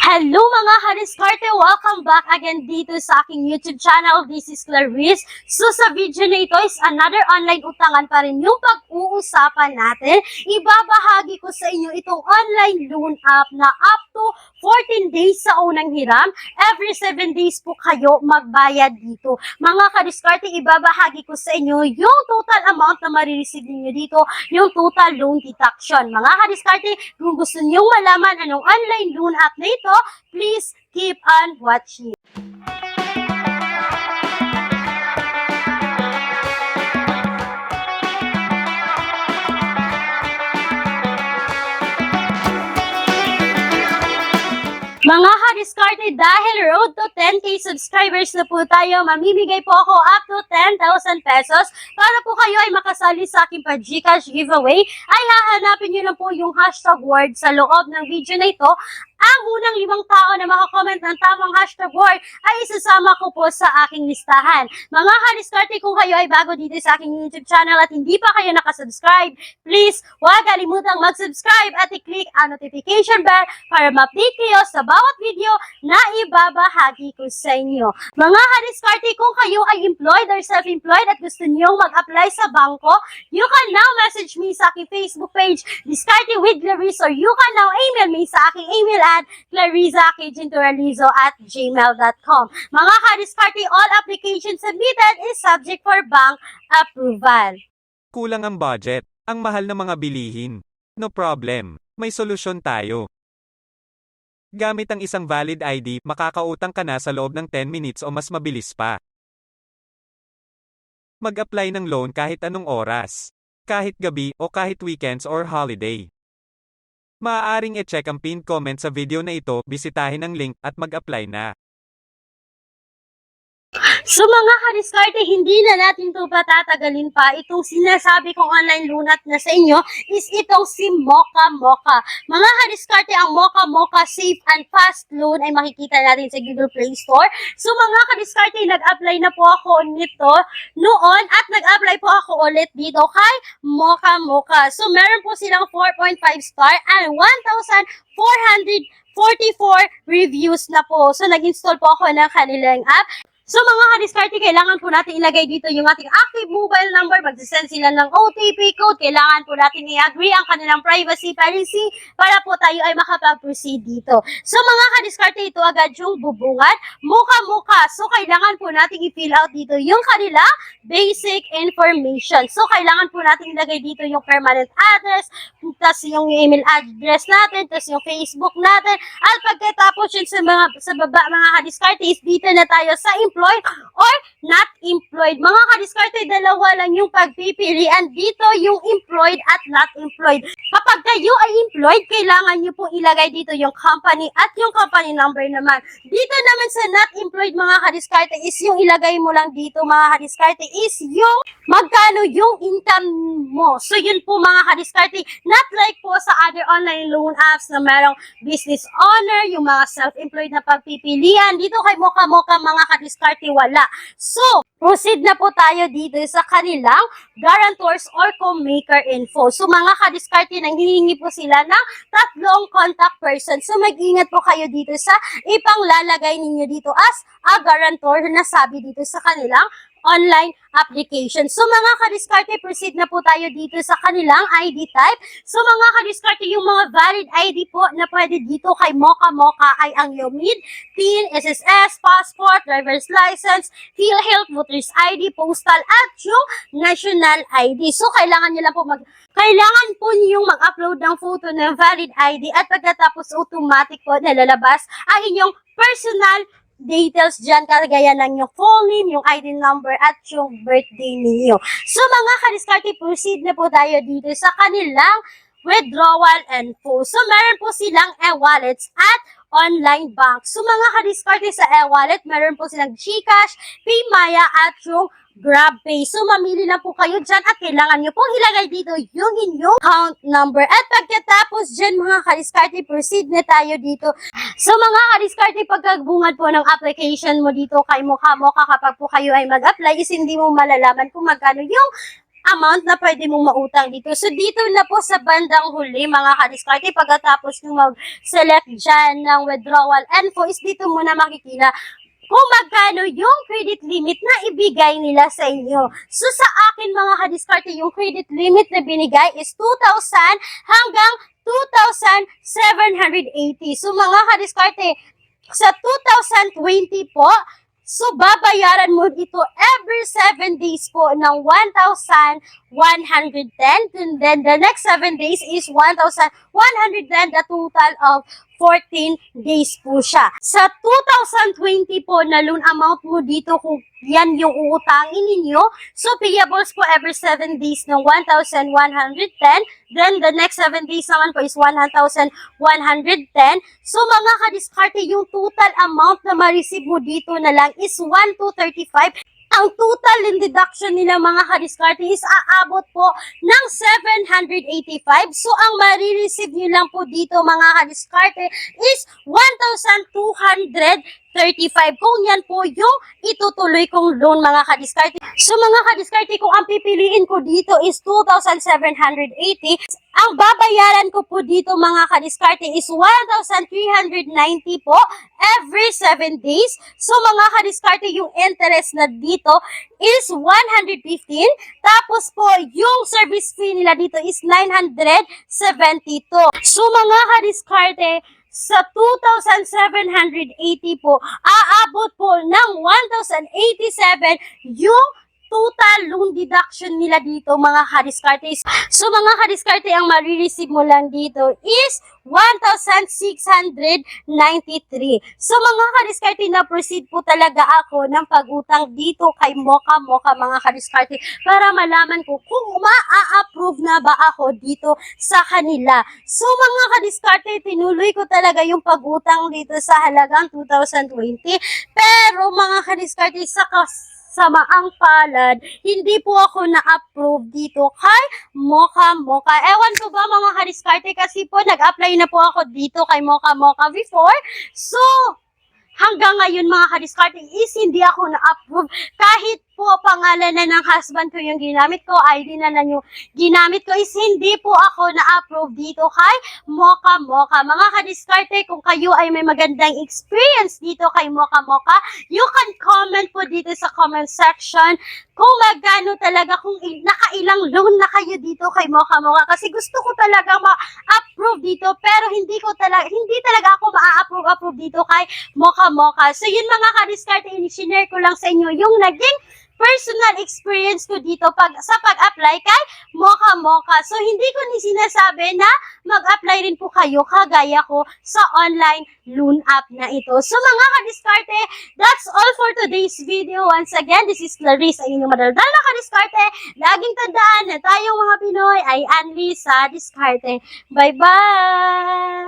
Hello mga ka-diskarte! Welcome back again dito sa aking YouTube channel. This is Clarice. So sa video na ito is another online utangan pa rin yung pag-uusapan natin. Ibabahagi ko sa inyo itong online loan app na up to 14 days sa unang hiram. Every 7 days po kayo magbayad dito. Mga ka-diskarte, ibabahagi ko sa inyo yung total amount na marireceive niyo dito, yung total loan deduction. Mga ka-diskarte, kung gusto niyo malaman anong online loan app na ito, please keep on watching. Mga ka-diskarte, dahil road to 10k subscribers na po tayo, mamimigay po ako up to 10,000 pesos para po kayo ay makasali sa aking pa-GCash giveaway. Ay hahanapin nyo na po yung hashtag word sa loob ng video na ito. Ang unang 5 tao na makakomment ng tamang hashtag word ay isasama ko po sa aking listahan. Mga ka-diskarte, kung kayo ay bago dito sa aking YouTube channel at hindi pa kayo nakasubscribe, please huwag kalimutang mag-subscribe at i-click ang notification bell para ma-update kayo sa bawat video na ibabahagi ko sa inyo. Mga ka-diskarte, kung kayo ay employed or self-employed at gusto niyong mag-apply sa bangko, you can now message me sa aking Facebook page, Diskarte with Clarice, or you can now email me sa aking email at clarizakijinturalizo@gmail.com. Mga ka-diskarte, all applications submitted is subject for bank approval. Kulang ang budget, ang mahal ng mga bilihin. No problem, may solusyon tayo. Gamit ang isang valid ID, makakautang ka na sa loob ng 10 minutes o mas mabilis pa. Mag-apply ng loan kahit anong oras, kahit gabi o kahit weekends or holiday. Maaaring i-check ang pinned comment sa video na ito, bisitahin ang link at mag-apply na. So mga ka-diskarte, hindi na natin ito patatagalin pa. Itong sinasabi kong online loan app na sa inyo is itong si Mocha Mocha. Mga ka-diskarte, ang Mocha Mocha Safe and Fast Loan ay makikita natin sa Google Play Store. So mga ka-diskarte, nag-apply na po ako nito noon at nag-apply po ako ulit dito kay Mocha Mocha. So meron po silang 4.5 star and 1,444 reviews na po. So nag-install po ako ng kanilang app. So mga ka-diskarte, kailangan po natin ilagay dito yung ating active mobile number. Magsisend sila ng OTP code. Kailangan po natin i-agree ang kanilang privacy policy para po tayo ay makapag-proceed dito. So mga ka-diskarte, ito agad yung bubungan. Mukha-mukha. So kailangan po natin i-fill out dito yung kanilang basic information. So kailangan po natin ilagay dito yung permanent address, tas yung email address natin, tas yung Facebook natin. At pagkatapos yun sa baba mga ka-diskarte, is dito na tayo sa employed or not employed. Mga ka-diskarte, dalawa lang yung pagpipilian dito, yung employed at not employed. Kapag kayo ay employed, kailangan nyo pong ilagay dito yung company at yung company number naman. Dito naman sa not employed mga ka-diskarte is yung ilagay mo lang dito mga ka-diskarte is yung magkano yung income mo. So yun po mga ka-diskarte, not like po sa other online loan apps na merong business owner, yung mga self-employed na pagpipilian. Dito kay Mocha Mocha mga ka-diskarte, wala. So, proceed na po tayo dito sa kanilang guarantors or co-maker info. So, mga ka-diskarte, nanghihingi po sila ng 3 contact person. So, mag-ingat po kayo dito sa ipanglalagay ninyo dito as a guarantor na sabi dito sa kanilang online application. So mga ka-diskarte, proceed na po tayo dito sa kanilang ID type. So mga ka-diskarte, yung mga valid ID po na pwede dito kay Mocha Mocha ay ang UMID, PIN, SSS, passport, driver's license, PhilHealth, voter's ID, postal, at yung national ID. So kailangan nyo lang po kailangan po niyong mag-upload ng photo ng valid ID at pagkatapos automatic po na lalabas ang inyong personal details dyan, kagaya ng yung full name, yung ID number, at yung birthday ninyo. So mga ka-diskarte, proceed na po tayo dito sa kanilang withdrawal info. So meron po silang e-wallets at online bank. So mga ka-diskarte, sa e-wallet, meron po silang GCash, PayMaya, at yung GrabPay. So mamili lang po kayo dyan at kailangan nyo pong ilagay dito yung inyong account number. At pagkatapos dyan mga ka-diskarte, proceed na tayo dito. So mga ka-diskarte, pagkagbungad po ng application mo dito kay Mocha Mocha, kapag po kayo ay mag-apply, is hindi mo malalaman kung magkano yung amount na pwede mong mautang dito. So, dito na po sa bandang huli, mga kadiskarte, pagkatapos nyo mag-select dyan ng withdrawal info, is dito mo na makikita kung magkano yung credit limit na ibigay nila sa inyo. So, sa akin, mga kadiskarte, yung credit limit na binigay is 2,000 hanggang 2,780. So, mga kadiskarte, sa 2020 po, so, babayaran mo dito every 7 days po ng 1,110. And then, the next 7 days is 1,110, the total of 14 days po siya. Sa 2020 po na loan amount mo dito, kung yan yung uutangin ninyo, so payables po every 7 days ng 1,110. Then, the next 7 days naman po is 1,110. So, mga kadiskarte, yung total amount na ma-receive mo dito na lang is 1,235. Ang total in deduction nila, mga kadiskarte, is aabot po ng 785. So, ang marireceive nyo lang po dito, mga kadiskarte, is 1,235. Kung yan po yung itutuloy kong loan, mga kadiskarte. So, mga kadiskarte, kung ang pipiliin ko dito is 2,780, ang babayaran ko po dito, mga kadiskarte, is 1,390 po every 7 days. So, mga kadiskarte, yung interest na dito is 115. Tapos po, yung service fee nila dito is 972. So, mga kadiskarte, sa 2,780 po, aabot po ng 1,087 yung total loan deduction nila dito, mga kadiskarte. So, mga kadiskarte, ang marireceive mo lang dito is 1,693. So, mga kadiskarte, na-proceed po talaga ako ng pag-utang dito kay Mocha, mga kadiskarte, para malaman ko kung ma-approve na ba ako dito sa kanila. So, mga kadiskarte, tinuloy ko talaga yung pag-utang dito sa halagang 2020. Pero, mga kadiskarte, sa samaang palad, hindi po ako na-approve dito kay Mocha. Ewan ko ba, mga kadiskarte, kasi po nag-apply na po ako dito kay Mocha before. So, hanggang ngayon, mga kadiskarte, is hindi ako na-approve. Kahit po pangalan na ng husband ko yung ginamit ko, ID na yung ginamit ko, is hindi po ako na-approve dito kay Mocha. Mga kadiskarte, kung kayo ay may magandang experience dito kay Mocha, you can comment po dito sa comment section kung magkano talaga, kung nakailang loan na kayo dito kay Mocha. Kasi gusto ko talaga ma-approve dito, pero hindi talaga ako ma-approve dito kay Mocha. So, yun, mga kadiskarte, i-share ko lang sa inyo yung naging personal experience ko dito sa pag-apply kay Mocha. So, hindi ko ni sinasabi na mag-apply rin po kayo kagaya ko sa online loan app na ito. So, mga kadiskarte, that's all for today's video. Once again, this is Clarice, ang inyong madaldal na kadiskarte. Laging tandaan na tayong mga Pinoy ay unli sa diskarte. Bye-bye!